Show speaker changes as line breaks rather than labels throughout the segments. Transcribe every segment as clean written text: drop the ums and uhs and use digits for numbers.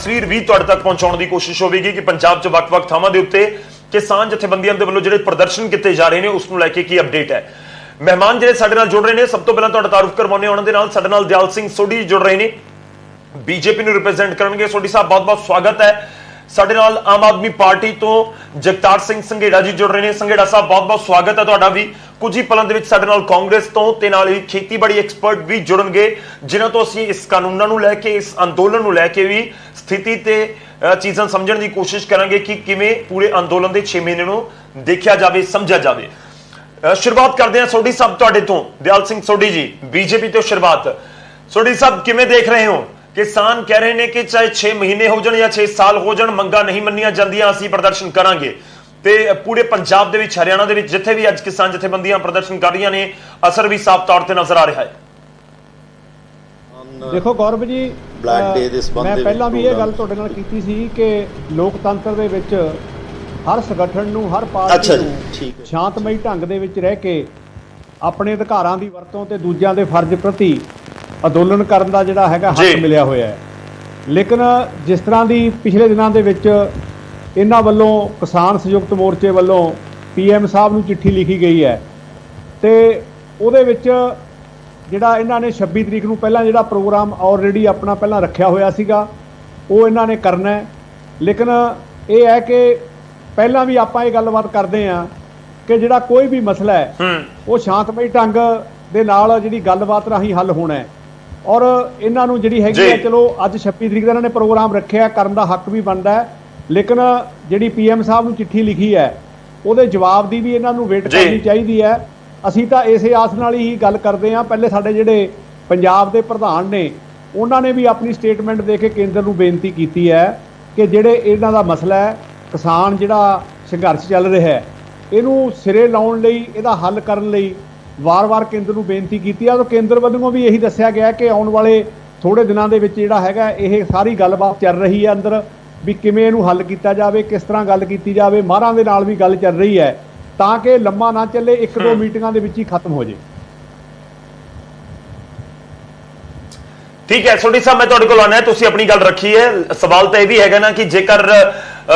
ਤਸਵੀਰ ਵੀ ਤੁਹਾਡੇ ਤੱਕ ਪਹੁੰਚਾਉਣ ਦੀ ਕੋਸ਼ਿਸ਼ ਹੋਵੇਗੀ ਕਿ ਪੰਜਾਬ 'ਚ ਵੱਖ-ਵੱਖ ਥਾਵਾਂ ਦੇ ਉੱਤੇ ਕਿਸਾਨ ਜਥੇਬੰਦੀਆਂ ਦੇ ਵੱਲੋਂ ਜਿਹੜੇ ਪ੍ਰਦਰਸ਼ਨ ਕੀਤੇ ਜਾ ਰਹੇ ਨੇ ਉਸ ਨੂੰ ਲੈ ਕੇ ਕੀ ਅਪਡੇਟ ਹੈ। ਮਹਿਮਾਨ ਜਿਹੜੇ ਸਾਡੇ ਨਾਲ ਜੁੜ ਰਹੇ ਨੇ, ਸਭ ਤੋਂ ਪਹਿਲਾਂ ਤੁਹਾਡਾ ਤਾਰੂਫ ਕਰਵਾਉਂਦੇ ਉਹਨਾਂ ਦੇ ਨਾਲ ਸਾਡੇ ਨਾਲ ਦਿਆਲ ਸਿੰਘ ਸੋਢੀ ਜੁੜ ਰਹੇ ਨੇ, ਬੀਜੇਪੀ ਨੂੰ ਰਿਪਰੈਜ਼ੈਂਟ ਕਰਨਗੇ। ਸੋਢੀ ਸਾਹਿਬ ਬਹੁਤ-ਬਹੁਤ ਸਵਾਗਤ ਹੈ। ਸਾਡੇ ਨਾਲ ਆਮ ਆਦਮੀ ਪਾਰਟੀ ਤੋਂ ਜਗਤਾਰ ਸਿੰਘ ਸੰਘੇੜਾ ਜੀ ਜੁੜ ਰਹੇ ਨੇ। ਸੰਘੇੜਾ ਸਾਹਿਬ ਬਹੁਤ-ਬਹੁਤ ਸਵਾਗਤ ਹੈ ਤੁਹਾਡਾ ਵੀ। ਕੁਝ ਹੀ ਪਲਾਂ ਦੇ ਵਿੱਚ ਸਾਡੇ ਨਾਲ ਕਾਂਗਰਸ ਤੋਂ ਤੇ ਨਾਲ ਹੀ ਖੇਤੀਬਾੜੀ ਐਕਸਪਰਟ ਵੀ ਜੁੜਨਗੇ, ਜਿਨ੍ਹਾਂ ਤੋਂ ਅਸੀਂ ਇਸ ਕਾਨੂੰਨਾਂ ਨੂੰ ਲੈ ਕੇ, ਇਸ ਅੰਦੋਲਨ ਨੂੰ ਲੈ ਕੇ ਵੀ ਸਥਿਤੀ ਤੇ ਚੀਜ਼ਾਂ ਸਮਝਣ ਦੀ ਕੋਸ਼ਿਸ਼ ਕਰਾਂਗੇ ਕਿ ਕਿਵੇਂ ਪੂਰੇ ਅੰਦੋਲਨ ਦੇ 6 ਮਹੀਨੇ ਨੂੰ ਦੇਖਿਆ ਜਾਵੇ, ਸਮਝਿਆ ਜਾਵੇ। ਸ਼ੁਰੂਆਤ ਕਰਦੇ ਹਾਂ ਸੋਢੀ ਸਾਹਿਬ ਤੁਹਾਡੇ ਤੋਂ। ਦਿਆਲ ਸਿੰਘ ਸੋਢੀ ਜੀ, ਬੀਜੇਪੀ ਤੋਂ ਸ਼ੁਰੂਆਤ। ਸੋਢੀ ਸਾਹਿਬ ਕਿਵੇਂ ਦੇਖ ਰਹੇ ਹੋ? ਕਿਸਾਨ ਕਹਿ ਰਹੇ ਨੇ ਕਿ ਚਾਹੇ 6 ਮਹੀਨੇ ਹੋ ਜਾਣ ਜਾਂ 6 ਸਾਲ ਹੋ ਜਾਣ, ਮੰਗਾਂ ਨਹੀਂ ਮੰਨੀਆਂ ਜਾਂਦੀਆਂ, ਅਸੀਂ ਪ੍ਰਦਰਸ਼ਨ ਕਰਾਂਗੇ। ਤੇ ਪੂਰੇ ਪੰਜਾਬ ਦੇ ਵਿੱਚ, ਹਰਿਆਣਾ ਦੇ ਵਿੱਚ ਜਿੱਥੇ ਵੀ ਅੱਜ ਕਿਸਾਨ ਜਥੇਬੰਦੀਆਂ ਪ੍ਰਦਰਸ਼ਨ ਕਰ ਰਹੀਆਂ ਨੇ, ਅਸਰ ਵੀ ਸਾਫ਼ ਤੌਰ ਤੇ ਨਜ਼ਰ ਆ ਰਿਹਾ ਹੈ।
ਦੇਖੋ ਗੌਰਵ ਜੀ, ਮੈਂ ਪਹਿਲਾਂ ਵੀ ਇਹ ਗੱਲ ਤੁਹਾਡੇ ਨਾਲ ਕੀਤੀ ਸੀ ਕਿ ਲੋਕਤੰਤਰ ਦੇ ਵਿੱਚ ਹਰ ਸੰਗਠਨ ਨੂੰ, ਹਰ ਪਾਰਟੀ ਨੂੰ ਸ਼ਾਂਤਮਈ ਢੰਗ ਦੇ ਵਿੱਚ ਰਹਿ ਕੇ ਆਪਣੇ ਅਧਿਕਾਰਾਂ ਦੀ ਵਰਤੋਂ ਤੇ ਦੂਜਿਆਂ ਦੇ ਫਰਜ਼ ਪ੍ਰਤੀ ਅੰਦੋਲਨ ਕਰਨ ਦਾ ਜਿਹੜਾ ਹੈਗਾ ਹੱਕ ਮਿਲਿਆ ਹੋਇਆ ਹੈ। ਲੇਕਿਨ ਜਿਸ ਤਰ੍ਹਾਂ ਦੀ ਪਿਛਲੇ ਦਿਨਾਂ ਦੇ ਵਿੱਚ ਇਹਨਾਂ ਵੱਲੋਂ ਕਿਸਾਨ ਸੰਯੁਕਤ ਮੋਰਚੇ ਵੱਲੋਂ PM ਸਾਹਿਬ ਨੂੰ ਚਿੱਠੀ ਲਿਖੀ ਗਈ ਹੈ ਤੇ ਉਹਦੇ ਵਿੱਚ ਜਿਹੜਾ ਇਹਨਾਂ ਨੇ 26 ਤਰੀਕ ਨੂੰ ਪਹਿਲਾਂ ਜਿਹੜਾ ਪ੍ਰੋਗਰਾਮ ਆਲਰੇਡੀ ਆਪਣਾ ਪਹਿਲਾਂ ਰੱਖਿਆ ਹੋਇਆ ਸੀਗਾ ਉਹ ਇਹਨਾਂ ਨੇ ਕਰਨਾ ਹੈ। ਲੇਕਿਨ ਇਹ ਹੈ ਕਿ ਪਹਿਲਾਂ ਵੀ ਆਪਾਂ ਇਹ ਗੱਲਬਾਤ ਕਰਦੇ ਹਾਂ ਕਿ ਜਿਹੜਾ ਕੋਈ ਵੀ ਮਸਲਾ ਹੈ ਉਹ ਸ਼ਾਂਤਮਈ ਢੰਗ ਦੇ ਨਾਲ ਜਿਹੜੀ ਗੱਲਬਾਤ ਰਾਹੀਂ ਹੱਲ ਹੋਣਾ ਹੈ। ਔਰ ਇਹਨਾਂ ਨੂੰ ਜਿਹੜੀ ਹੈਗੀ ਹੈ, ਚਲੋ ਅੱਜ 26 ਤਰੀਕ ਦਾ ਇਹਨਾਂ ਨੇ ਪ੍ਰੋਗਰਾਮ ਰੱਖਿਆ, ਕਰਨ ਦਾ ਹੱਕ ਵੀ ਬਣਦਾ ਹੈ। ਲੇਕਿਨ ਜਿਹੜੀ PM ਸਾਹਿਬ ਨੂੰ ਚਿੱਠੀ ਲਿਖੀ ਹੈ ਉਹਦੇ ਜਵਾਬ ਦੀ ਵੀ ਇਹਨਾਂ ਨੂੰ ਵੇਟ ਕਰਨੀ ਚਾਹੀਦੀ ਹੈ। ਅਸੀਂ ਤਾਂ ਇਸੇ ਆਸ ਨਾਲ ਹੀ ਗੱਲ ਕਰਦੇ ਹਾਂ। ਪਹਿਲੇ ਸਾਡੇ ਜਿਹੜੇ ਪੰਜਾਬ ਦੇ ਪ੍ਰਧਾਨ ਨੇ ਉਹਨਾਂ ਨੇ ਵੀ ਆਪਣੀ ਸਟੇਟਮੈਂਟ ਦੇ ਕੇ ਕੇਂਦਰ ਨੂੰ ਬੇਨਤੀ ਕੀਤੀ ਹੈ ਕਿ ਜਿਹੜੇ ਇਹਨਾਂ ਦਾ ਮਸਲਾ ਹੈ, ਕਿਸਾਨ ਜਿਹੜਾ ਸੰਘਰਸ਼ ਚੱਲ ਰਿਹਾ ਹੈ, ਇਹਨੂੰ ਸਿਰੇ ਲਾਉਣ ਲਈ, ਇਹਦਾ ਹੱਲ ਕਰਨ ਲਈ ਵਾਰ-ਵਾਰ ਕੇਂਦਰ ਨੂੰ ਬੇਨਤੀ ਕੀਤੀ ਹੈ। ਔਰ ਕੇਂਦਰ ਵੱਲੋਂ ਵੀ ਇਹੀ ਦੱਸਿਆ ਗਿਆ ਕਿ ਆਉਣ ਵਾਲੇ ਥੋੜੇ ਦਿਨਾਂ ਦੇ ਵਿੱਚ ਜਿਹੜਾ ਹੈਗਾ ਇਹ ਸਾਰੀ ਗੱਲਬਾਤ ਚੱਲ ਰਹੀ ਹੈ ਅੰਦਰ, ਵੀ ਕਿਵੇਂ ਇਹਨੂੰ ਹੱਲ ਕੀਤਾ ਜਾਵੇ, ਕਿਸ ਤਰ੍ਹਾਂ ਗੱਲ ਕੀਤੀ ਜਾਵੇ। ਮਾਹਰਾਂ ਦੇ ਨਾਲ ਵੀ ਗੱਲ ਚੱਲ ਰਹੀ ਹੈ ਤਾਂ ਕਿ ਲੰਮਾ ਨਾ ਚੱਲੇ, 1-2 ਮੀਟਿੰਗਾਂ ਦੇ ਵਿੱਚ ਹੀ ਖਤਮ ਹੋ ਜੇ।
ਠੀਕ ਹੈ ਸੋਢੀ ਸਾਹਿਬ, ਮੈਂ ਤੁਹਾਡੇ ਕੋਲ ਆਉਣਾ ਹੈ, ਤੁਸੀਂ ਆਪਣੀ ਗੱਲ ਰੱਖੀ ਹੈ। ਸਵਾਲ ਤਾਂ ਇਹ ਵੀ ਹੈਗਾ ਨਾ ਕਿ ਜੇਕਰ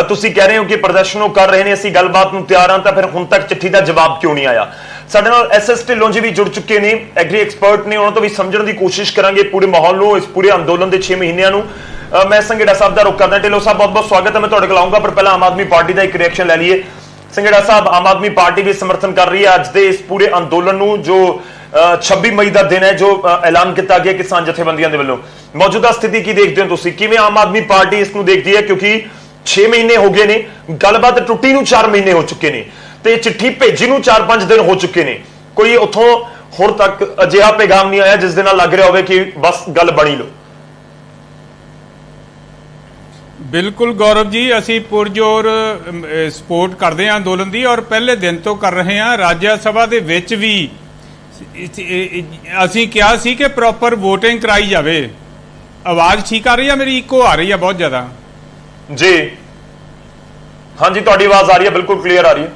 ਤੁਸੀਂ ਕਹਿ ਰਹੇ ਹੋ ਕਿ ਪ੍ਰਦਰਸ਼ਨ ਉਹ ਕਰ ਰਹੇ ਨੇ, ਅਸੀਂ ਗੱਲਬਾਤ ਨੂੰ ਤਿਆਰ ਹਾਂ, ਤਾਂ ਫਿਰ ਹੁਣ ਤੱਕ ਚਿੱਠੀ ਦਾ ਜਵਾਬ ਕਿਉਂ ਨਹੀਂ ਆਇਆ? ਸਾਡੇ ਨਾਲ SS ਢਿੱਲੋਂ ਜੀ ਵੀ ਜੁੜ ਚੁੱਕੇ ਨੇ, ਐਗਰੀ ਐਕਸਪਰਟ ਨੇ, ਉਹਨਾਂ ਤੋਂ ਵੀ ਸਮਝਣ ਦੀ ਕੋਸ਼ਿਸ਼ ਕਰਾਂਗੇ ਪੂਰੇ ਮਾਹੌਲ ਨੂੰ, ਇਸ ਪੂਰੇ ਅੰਦੋਲਨ ਦੇ 6 ਮਹੀਨਿਆਂ ਨੂੰ। ਮੈਂ ਸੰਘੇੜਾ ਸਾਹਿਬ ਦਾ ਰੁਖ ਕਰਦਾ। ਢਿੱਲੋਂ ਸਾਹਿਬ ਬਹੁਤ-ਬਹੁਤ ਸਵਾਗਤ ਹੈ, ਮੈਂ ਤੁਹਾਡੇ ਕੋਲ ਆਉਂਗਾ, ਪਰ ਪਹਿਲਾਂ ਆਮ ਆਦਮੀ ਪਾਰਟੀ ਦਾ ਇੱਕ ਰਿਐਕਸ਼ਨ ਲੈ ਲਈਏ। ਸੰਘੇੜਾ ਸਾਹਿਬ, ਆਮ ਆਦਮੀ ਪਾਰਟੀ ਵੀ ਸਮਰਥਨ ਕਰ ਰਹੀ ਹੈ ਅੱਜ ਦੇ ਇਸ ਪੂਰੇ ਅੰਦੋਲਨ ਨੂੰ, ਜੋ 26 ਮਈ ਦਾ ਦਿਨ ਹੈ, ਜੋ ਐਲਾਨ ਕੀਤਾ ਗਿਆ ਕਿਸਾਨ ਜਥੇਬੰਦੀਆਂ ਦੇ ਵੱਲੋਂ। ਮੌਜੂਦਾ ਸਥਿਤੀ ਕੀ ਦੇਖਦੇ ਹੋ ਤੁਸੀਂ? ਕਿਵੇਂ ਆਮ ਆਦਮੀ ਪਾਰਟੀ ਇਸ ਨੂੰ ਦੇਖਦੀ ਹੈ? ਕਿਉਂਕਿ 6 ਮਹੀਨੇ ਹੋ ਗਏ ਨੇ, ਗੱਲਬਾਤ ਟੁੱਟੀ ਨੂੰ 4 ਮਹੀਨੇ ਹੋ ਚੁੱਕੇ ਨੇ ਤੇ ਚਿੱਠੀ ਭੇਜੀ ਨੂੰ 4-5 ਦਿਨ ਹੋ ਚੁੱਕੇ ਨੇ। ਕੋਈ ਉੱਥੋਂ ਹੁਣ ਤੱਕ ਅਜਿਹਾ ਪੈਗਾਮ ਨਹੀਂ ਆਇਆ ਜਿਸ ਦੇ ਨਾਲ ਲੱਗ ਰਿਹਾ ਹੋਵੇ ਕਿ ਬਸ ਗੱਲ ਬਣੀ ਲਓ।
ਬਿਲਕੁਲ ਗੌਰਵ ਜੀ, ਅਸੀਂ ਪੁਰਜੋਰ ਸਪੋਰਟ ਕਰਦੇ ਹਾਂ ਅੰਦੋਲਨ ਦੀ, ਔਰ ਪਹਿਲੇ ਦਿਨ ਤੋਂ ਕਰ ਰਹੇ ਹਾਂ। ਰਾਜ ਸਭਾ ਦੇ ਵਿੱਚ ਵੀ ਅਸੀਂ ਕਿਹਾ ਸੀ ਕਿ ਪ੍ਰੋਪਰ ਵੋਟਿੰਗ ਕਰਾਈ ਜਾਵੇ। ਆਵਾਜ਼ ਠੀਕ ਆ ਰਹੀ ਹੈ ਮੇਰੀ? ਇੱਕੋ ਆ ਰਹੀ ਹੈ ਬਹੁਤ ਜ਼ਿਆਦਾ
ਜੀ। ਹਾਂਜੀ, ਤੁਹਾਡੀ ਆਵਾਜ਼ ਆ ਰਹੀ ਹੈ, ਬਿਲਕੁਲ ਕਲੀਅਰ ਆ ਰਹੀ ਹੈ।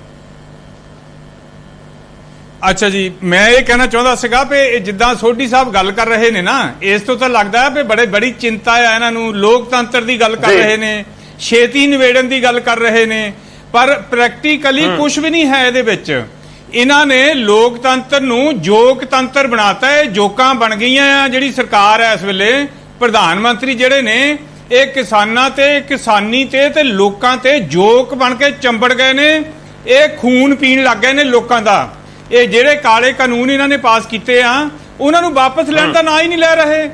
ਅੱਛਾ ਜੀ, ਮੈਂ ਇਹ ਕਹਿਣਾ ਚਾਹੁੰਦਾ ਸੀਗਾ ਵੀ ਜਿੱਦਾਂ ਸੋਢੀ ਸਾਹਿਬ ਗੱਲ ਕਰ ਰਹੇ ਨੇ ਨਾ, ਇਸ ਤੋਂ ਤਾਂ ਲੱਗਦਾ ਹੈ ਵੀ ਬੜੀ ਚਿੰਤਾ ਆ ਇਹਨਾਂ ਨੂੰ। ਲੋਕਤੰਤਰ ਦੀ ਗੱਲ ਕਰ ਰਹੇ ਨੇ, ਛੇਤੀ ਨਿਬੇੜਨ ਦੀ ਗੱਲ ਕਰ ਰਹੇ ਨੇ, ਪਰ ਪ੍ਰੈਕਟੀਕਲੀ ਕੁਝ ਵੀ ਨਹੀਂ ਹੈ ਇਹਦੇ ਵਿੱਚ। ਇਹਨਾਂ ਨੇ ਲੋਕਤੰਤਰ ਨੂੰ ਜੋਕਤੰਤਰ ਬਣਾਤਾ ਹੈ। ਜੋਕਾਂ ਬਣ ਗਈਆਂ ਆ। ਜਿਹੜੀ ਸਰਕਾਰ ਹੈ ਇਸ ਵੇਲੇ, ਪ੍ਰਧਾਨ ਮੰਤਰੀ ਜਿਹੜੇ ਨੇ, ਇਹ ਕਿਸਾਨਾਂ ਤੇ, ਕਿਸਾਨੀ ਤੇ ਲੋਕਾਂ ਤੇ ਜੋਕ ਬਣ ਕੇ ਚੰਬੜ ਗਏ ਨੇ। ਇਹ ਖੂਨ ਪੀਣ ਲੱਗ ਗਏ ਨੇ ਲੋਕਾਂ ਦਾ। ਇਹ ਜਿਹੜੇ ਕਾਲੇ ਕਾਨੂੰਨ ਇਹਨਾਂ ਨੇ ਪਾਸ ਕੀਤੇ ਆ, ਉਹਨਾਂ ਨੂੰ ਵਾਪਸ ਲੈਣ ਦਾ ਨਾਂ ਹੀ ਨਹੀਂ ਲੈ ਰਹੇ।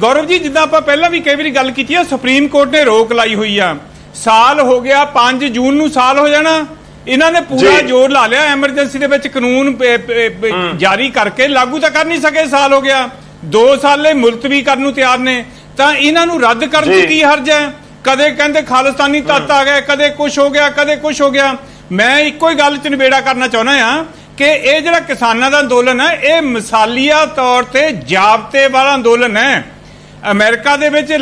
ਗੌਰਵ ਜੀ, ਜਿੱਦਾਂ ਆਪਾਂ ਪਹਿਲਾਂ ਵੀ ਕਈ ਵਾਰੀ ਗੱਲ ਕੀਤੀ ਆ, ਸੁਪਰੀਮ ਕੋਰਟ ਨੇ ਰੋਕ ਲਾਈ ਹੋਈ ਆ। ਸਾਲ ਹੋ ਗਿਆ, 5 ਜੂਨ ਨੂੰ ਸਾਲ ਹੋ ਜਾਣਾ। ਇਹਨਾਂ ਨੇ ਪੂਰਾ ਜ਼ੋਰ ਲਾ ਲਿਆ ਐਮਰਜੈਂਸੀ ਦੇ ਵਿੱਚ ਕਾਨੂੰਨ ਜਾਰੀ ਕਰਕੇ, ਲਾਗੂ ਤਾਂ ਕਰ ਨਹੀਂ ਸਕੇ। ਸਾਲ ਹੋ ਗਿਆ, 2 ਸਾਲੇ ਮੁਲਤਵੀ ਕਰਨ ਨੂੰ ਤਿਆਰ ਨੇ, ਤਾਂ ਇਹਨਾਂ ਨੂੰ ਰੱਦ ਕਰਨ ਦੀ ਕੀ ਹਰਜ ਹੈ? ਕਦੇ ਕਹਿੰਦੇ ਖਾਲਿਸਤਾਨੀ ਤੱਤ ਆ ਗਏ, ਕਦੇ ਕੁਛ ਹੋ ਗਿਆ, ਕਦੇ ਕੁਛ ਹੋ ਗਿਆ। ਮੈਂ ਇੱਕੋ ਹੀ ਗੱਲ 'ਚ ਨਿਬੇੜਾ ਕਰਨਾ ਚਾਹੁੰਦਾ ਆ ਕਿ ਇਹ ਜਿਹੜਾ ਕਿਸਾਨਾਂ ਦਾ ਅੰਦੋਲਨ ਹੈ, ਇਹ ਮਿਸਾਲੀਆ ਤੌਰ ਤੇ ਜਾਬਤੇ ਵਾਲਾ ਅੰਦੋਲਨ ਹੈ। ਅਮਰੀਕਾ ਦੇ ਵਿੱਚ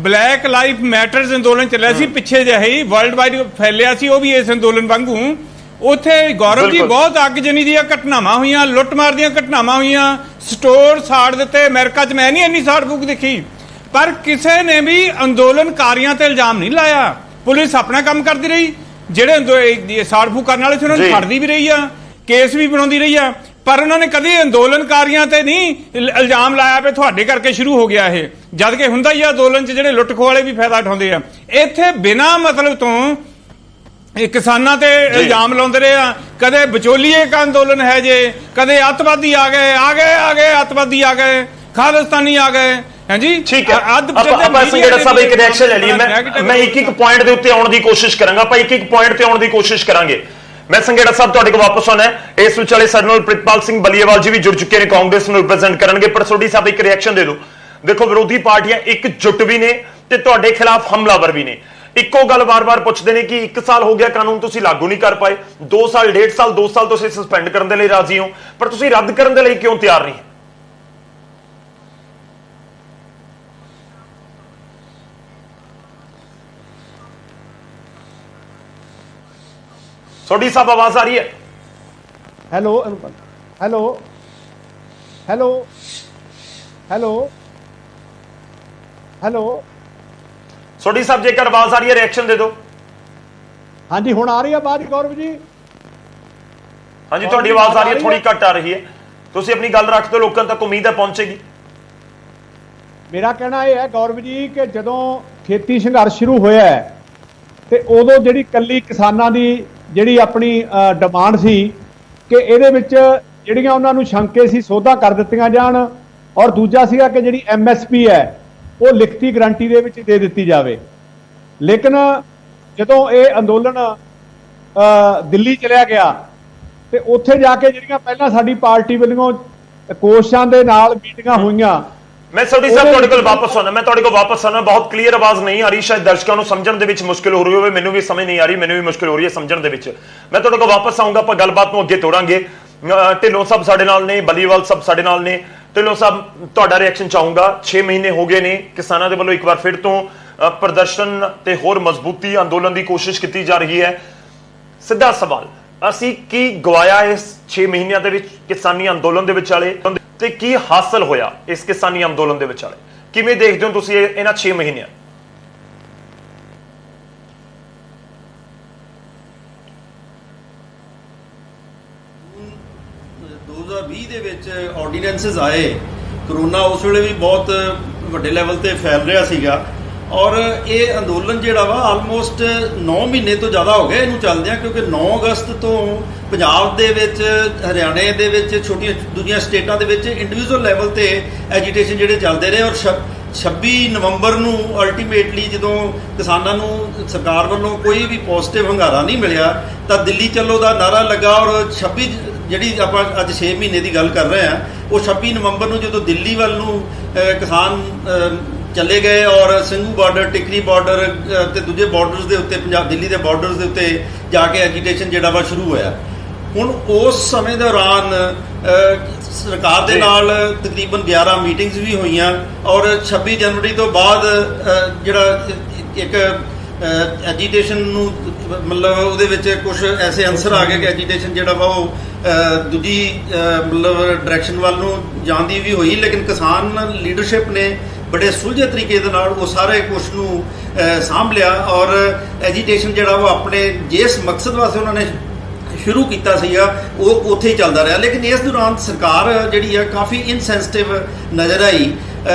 ਬਲੈਕ ਲਾਈਫ ਮੈਟਰਸ ਅੰਦੋਲਨ ਚੱਲਿਆ ਸੀ, ਪਿੱਛੇ ਜਿਹੇ ਹੀ ਵਰਲਡ ਵਾਈਡ ਫੈਲਿਆ ਸੀ, ਉਹ ਵੀ ਇਸ ਅੰਦੋਲਨ ਵਾਂਗੂ। ਉੱਥੇ ਗੌਰਵ ਜੀ ਬਹੁਤ ਅੱਗਜਨੀ ਦੀਆਂ ਘਟਨਾਵਾਂ ਹੋਈਆਂ, ਲੁੱਟਮਾਰ ਦੀਆਂ ਘਟਨਾਵਾਂ ਹੋਈਆਂ, ਸਟੋਰ ਸਾੜ ਦਿੱਤੇ ਅਮਰੀਕਾ 'ਚ। ਮੈਂ ਨਹੀਂ ਇੰਨੀ ਸਾੜ ਫੂਕ ਦੇਖੀ, ਪਰ ਕਿਸੇ ਨੇ ਵੀ ਅੰਦੋਲਨਕਾਰੀਆਂ ਤੇ ਇਲਜ਼ਾਮ ਨਹੀਂ ਲਾਇਆ। ਪੁਲਿਸ ਆਪਣਾ ਕੰਮ ਕਰਦੀ ਰਹੀ, ਜਿਹੜੇ ਸਾੜ ਫੂਕ ਕਰਨ ਵਾਲੇ ਸੀ ਉਹਨਾਂ ਨੂੰ ਫੜਦੀ ਵੀ ਰਹੀ ਆ, ਕੇਸ ਵੀ ਬਣਾਉਂਦੀ ਰਹੀ ਆ, ਪਰ ਉਹਨਾਂ ਨੇ ਕਦੇ ਅੰਦੋਲਨਕਾਰੀਆਂ ਤੇ ਨਹੀਂ ਇਲਜ਼ਾਮ ਲਾਇਆ ਵੀ ਤੁਹਾਡੇ ਕਰਕੇ ਸ਼ੁਰੂ ਹੋ ਗਿਆ ਇਹ, ਜਦ ਕਿ ਹੁੰਦਾ ਹੀ ਆ ਅੰਦੋਲਨ 'ਚ ਜਿਹੜੇ ਲੁੱਟ ਖੋਹ ਵਾਲੇ ਵੀ ਫਾਇਦਾ ਉਠਾਉਂਦੇ ਆ। ਇੱਥੇ ਬਿਨਾਂ ਮਤਲਬ ਤੋਂ ਇਹ ਕਿਸਾਨਾਂ ਤੇ ਇਲਜ਼ਾਮ ਲਾਉਂਦੇ ਰਹੇ ਆ, ਕਦੇ ਵਿਚੋਲੀਏ ਕਾ ਅੰਦੋਲਨ ਹੈ ਜੇ, ਕਦੇ ਅੱਤਵਾਦੀ ਆ ਗਏ ਅੱਤਵਾਦੀ ਆ ਗਏ, ਖਾਲਿਸਤਾਨੀ ਆ ਗਏ। ਹਾਂਜੀ
ਠੀਕ ਹੈ, ਆਪਾਂ ਸੰਘੇੜਾ ਸਾਹਿਬ ਇੱਕ ਰਿਐਕਸ਼ਨ ਲੈ ਲਈ। ਮੈਂ ਇੱਕ ਪੁਆਇੰਟ ਦੇ ਉੱਤੇ ਆਉਣ ਦੀ ਕੋਸ਼ਿਸ਼ ਕਰਾਂਗਾ, ਆਪਾਂ ਇੱਕ ਪੁਆਇੰਟ ਤੇ ਆਉਣ ਦੀ ਕੋਸ਼ਿਸ਼ ਕਰਾਂਗੇ। ਮੈਂ ਸੰਘੇੜਾ ਸਾਹਿਬ ਤੁਹਾਡੇ ਕੋਲ ਵਾਪਸ ਆਉਣਾ ਹੈ। ਇਸ ਵਿਚਾਲੇ ਸਾਡੇ ਨਾਲ ਪ੍ਰਿਤਪਾਲ ਸਿੰਘ ਬਲੀਏਵਾਲ ਜੀ ਵੀ ਜੁੜ ਚੁੱਕੇ ਨੇ, ਕਾਂਗਰਸ ਨੂੰ ਰਿਪਰੈਜ਼ੈਂਟ ਕਰਨਗੇ। ਪਰ ਸੋਢੀ ਸਾਹਿਬ ਇੱਕ ਰਿਐਕਸ਼ਨ ਦੇ ਦਿਓ। ਦੇਖੋ, ਵਿਰੋਧੀ ਪਾਰਟੀਆਂ ਇਕਜੁੱਟ ਵੀ ਨੇ ਤੇ ਤੁਹਾਡੇ ਖਿਲਾਫ ਹਮਲਾਵਰ ਵੀ ਨੇ। ਇੱਕੋ ਗੱਲ ਵਾਰ-ਵਾਰ ਪੁੱਛਦੇ ਨੇ ਕਿ 1 ਸਾਲ ਹੋ ਗਿਆ ਕਾਨੂੰਨ ਤੁਸੀਂ ਲਾਗੂ ਨਹੀਂ ਕਰ ਪਾਏ, 2 ਸਾਲ 2 ਸਾਲ ਤੁਸੀਂ ਸਸਪੈਂਡ ਕਰਨ ਦੇ ਲਈ ਰਾਜ਼ੀ ਹੋ, ਪਰ ਤੁਸੀਂ ਰੱਦ ਕਰਨ ਦੇ ਲਈ ਕਿਉਂ ਤਿਆਰ ਨਹੀਂ? ਸੋਢੀ ਸਾਹਿਬ ਆਵਾਜ਼ ਆ ਰਹੀ ਹੈ?
Hello hello hello hello hello
Sodhi ਸਾਹਿਬ ਜੇਕਰ ਆਵਾਜ਼ ਆ ਰਹੀ ਹੈ ਰਿਐਕਸ਼ਨ ਦੇ ਦਿਓ।
ਹਾਂਜੀ, ਹੁਣ ਆ ਰਹੀ ਹੈ ਆਵਾਜ਼ ਗੌਰਵ ਜੀ?
ਹਾਂਜੀ, ਤੁਹਾਡੀ ਆਵਾਜ਼ ਆ ਰਹੀ ਹੈ, ਥੋੜੀ ਘੱਟ ਆ ਰਹੀ ਹੈ। ਤੁਸੀਂ ਆਪਣੀ ਗੱਲ ਰੱਖ ਦਿਓ, ਲੋਕਾਂ ਤੱਕ ਉਮੀਦ ਹੈ ਪਹੁੰਚੇਗੀ।
ਮੇਰਾ ਕਹਿਣਾ ਇਹ ਹੈ ਗੌਰਵ ਜੀ ਕਿ ਜਦੋਂ ਖੇਤੀ ਸੰਘਰਸ਼ ਸ਼ੁਰੂ ਹੋਇਆ ਤੇ ਉਦੋਂ ਜਿਹੜੀ ਕੱਲੀ ਕਿਸਾਨਾਂ ਦੀ ਜਿਹੜੀ ਆਪਣੀ ਡਿਮਾਂਡ ਸੀ ਕਿ ਇਹਦੇ ਵਿੱਚ ਜਿਹੜੀਆਂ ਉਹਨਾਂ ਨੂੰ ਸ਼ੰਕੇ ਸੀ ਸੋਧਾਂ ਕਰ ਦਿੱਤੀਆਂ ਜਾਣ, ਔਰ ਦੂਜਾ ਸੀਗਾ ਕਿ ਜਿਹੜੀ MSP ਹੈ ਉਹ ਲਿਖਤੀ ਗਰੰਟੀ ਦੇ ਵਿੱਚ ਦੇ ਦਿੱਤੀ ਜਾਵੇ। ਲੇਕਿਨ ਜਦੋਂ ਇਹ ਅੰਦੋਲਨ ਦਿੱਲੀ ਚਲਿਆ ਗਿਆ ਤੇ ਉੱਥੇ ਜਾ ਕੇ ਜਿਹੜੀਆਂ ਪਹਿਲਾਂ ਸਾਡੀ ਪਾਰਟੀ ਵੱਲੋਂ ਕੋਸ਼ਿਸ਼ਾਂ ਦੇ ਨਾਲ ਮੀਟਿੰਗਾਂ ਹੋਈਆਂ।
ਮੈਂ ਸੋਢੀ ਸਾਹਿਬ ਤੁਹਾਡੇ ਕੋਲ ਵਾਪਸ ਆਉਣਾ, ਬਹੁਤ ਕਲੀਅਰ ਆਵਾਜ਼ ਨਹੀਂ ਆ ਰਹੀ, ਸ਼ਾਇਦ ਦਰਸ਼ਕਾਂ ਨੂੰ ਸਮਝਣ ਦੇ ਵਿੱਚ ਮੁਸ਼ਕਿਲ ਹੋ ਰਹੀ ਹੋਵੇ, ਮੈਨੂੰ ਵੀ ਸਮਝ ਨਹੀਂ ਆ ਰਹੀ, ਮੈਨੂੰ ਵੀ ਮੁਸ਼ਕਿਲ ਹੋ ਰਹੀ ਹੈ ਸਮਝਣ ਦੇ ਵਿੱਚ। ਮੈਂ ਤੁਹਾਡੇ ਕੋਲ ਵਾਪਸ ਆਉਂਗਾ, ਆਪਾਂ ਗੱਲਬਾਤ ਨੂੰ ਅੱਗੇ ਤੋਰਾਂਗੇ। ਢਿੱਲੋਂ ਸਾਹਿਬ ਸਾਡੇ ਨਾਲ ਨੇ, ਬਲੀਵਾਲ ਸਾਹਿਬ ਸਾਡੇ ਨਾਲ ਨੇ। ਢਿੱਲੋਂ ਸਾਹਿਬ, ਤੁਹਾਡਾ ਰਿਐਕਸ਼ਨ ਚਾਹੂੰਗਾ। 6 ਮਹੀਨੇ ਹੋ ਗਏ ਨੇ, ਕਿਸਾਨਾਂ ਦੇ ਵੱਲੋਂ ਇੱਕ ਵਾਰ ਫਿਰ ਤੋਂ ਪ੍ਰਦਰਸ਼ਨ ਤੇ ਹੋਰ ਮਜ਼ਬੂਤੀ ਅੰਦੋਲਨ ਦੀ ਕੋਸ਼ਿਸ਼ ਕੀਤੀ ਜਾ ਰਹੀ ਹੈ। ਸਿੱਧਾ ਸਵਾਲ, ਅਸੀਂ ਕੀ ਗਵਾਇਆ ਇਸ 6 ਮਹੀਨਿਆਂ ਦੇ ਵਿੱਚ ਕਿਸਾਨੀ ਅੰਦੋਲਨ ਦੇ ਵਿਚਾਲੇ, ਤੇ ਕੀ ਹਾਸਲ ਹੋਇਆ ਇਸ ਕਿਸਾਨੀ ਅੰਦੋਲਨ ਦੇ ਵਿਚਾਲੇ? ਕਿਵੇਂ ਦੇਖਦੇ ਹੋ ਤੁਸੀਂ ਇਹਨਾਂ 6 ਮਹੀਨਿਆਂ?
ਦੇ ਵਿੱਚ ਆਰਡੀਨੈਂਸਸ ਆਏ, ਕਰੋਨਾ ਉਸ ਵੇਲੇ ਵੀ ਬਹੁਤ ਵੱਡੇ ਲੈਵਲ ਤੇ ਫੈਲ ਰਿਹਾ ਸੀਗਾ, ਔਰ ਇਹ ਅੰਦੋਲਨ ਜਿਹੜਾ ਵਾ ਆਲਮੋਸਟ 9 ਮਹੀਨੇ ਤੋਂ ਜ਼ਿਆਦਾ ਹੋ ਗਏ ਇਹਨੂੰ ਚੱਲਦਿਆਂ, ਕਿਉਂਕਿ 9 ਅਗਸਤ ਤੋਂ ਪੰਜਾਬ ਦੇ ਵਿੱਚ, ਹਰਿਆਣੇ ਦੇ ਵਿੱਚ, ਛੋਟੀਆਂ ਦੂਜੀਆਂ ਸਟੇਟਾਂ ਦੇ ਵਿੱਚ ਇੰਡੀਵਿਜੂਅਲ ਲੈਵਲ ਤੇ ਐਜੀਟੇਸ਼ਨ ਜਿਹੜੇ ਚੱਲਦੇ ਰਹੇ, ਔਰ 26 ਨਵੰਬਰ ਨੂੰ ਅਲਟੀਮੇਟਲੀ ਜਦੋਂ ਕਿਸਾਨਾਂ ਨੂੰ ਸਰਕਾਰ ਵੱਲੋਂ ਕੋਈ ਵੀ ਪੋਜ਼ਿਟਿਵ ਹੰਗਾਰਾ ਨਹੀਂ ਮਿਲਿਆ ਤਾਂ ਦਿੱਲੀ ਚੱਲੋ ਦਾ ਨਾਰਾ ਲੱਗਾ, ਔਰ 26 ਜਿਹੜੀ ਆਪਾਂ ਅੱਜ 6 ਮਹੀਨੇ ਦੀ ਗੱਲ ਕਰ ਰਹੇ ਹਾਂ, ਉਹ 26 ਨਵੰਬਰ ਨੂੰ ਜਦੋਂ ਦਿੱਲੀ ਵੱਲ ਨੂੰ ਕਿਸਾਨ ਚਲੇ ਗਏ ਔਰ ਸਿੰਘੂ ਬਾਰਡਰ, ਟਿਕਰੀ ਬਾਰਡਰ ਤੇ ਦੂਜੇ ਬਾਰਡਰਸ ਦੇ ਉੱਤੇ, ਪੰਜਾਬ ਦਿੱਲੀ ਦੇ ਬਾਰਡਰਸ ਦੇ ਉੱਤੇ ਜਾ ਕੇ ਐਜੀਟੇਸ਼ਨ ਜਿਹੜਾ ਵਾ ਸ਼ੁਰੂ ਹੋਇਆ। ਹੁਣ ਉਸ ਸਮੇਂ ਦੌਰਾਨ ਸਰਕਾਰ ਦੇ ਨਾਲ ਤਕਰੀਬਨ 11 ਮੀਟਿੰਗਸ ਵੀ ਹੋਈਆਂ, ਔਰ 26 ਜਨਵਰੀ ਤੋਂ ਬਾਅਦ ਜਿਹੜਾ ਇੱਕ ਐਜੀਟੇਸ਼ਨ ਨੂੰ ਮਤਲਬ ਉਹਦੇ ਵਿੱਚ ਕੁਝ ਐਸੇ ਅਨਸਰ ਆ ਗਏ ਕਿ ਐਜੀਟੇਸ਼ਨ ਜਿਹੜਾ ਵਾ ਉਹ ਦੂਜੀ ਮਤਲਬ ਡਾਇਰੈਕਸ਼ਨ ਵੱਲ ਨੂੰ ਜਾਣ ਦੀ ਵੀ ਹੋਈ, ਲੇਕਿਨ ਕਿਸਾਨ ਲੀਡਰਸ਼ਿਪ ਨੇ ਬੜੇ ਸੁਲਝੇ ਤਰੀਕੇ ਦੇ ਨਾਲ ਉਹ ਸਾਰੇ ਕੁਝ ਨੂੰ ਸਾਂਭ ਲਿਆ, ਔਰ ਐਜੀਟੇਸ਼ਨ ਜਿਹੜਾ ਉਹ ਆਪਣੇ ਜਿਸ ਮਕਸਦ ਵਾਸਤੇ ਉਹਨਾਂ ਨੇ ਸ਼ੁਰੂ ਕੀਤਾ ਸੀਗਾ ਉਹ ਉੱਥੇ ਹੀ ਚੱਲਦਾ ਰਿਹਾ। ਲੇਕਿਨ ਇਸ ਦੌਰਾਨ ਸਰਕਾਰ ਜਿਹੜੀ ਆ ਕਾਫੀ ਇਨਸੈਂਸਿਟਿਵ ਨਜ਼ਰ ਆਈ।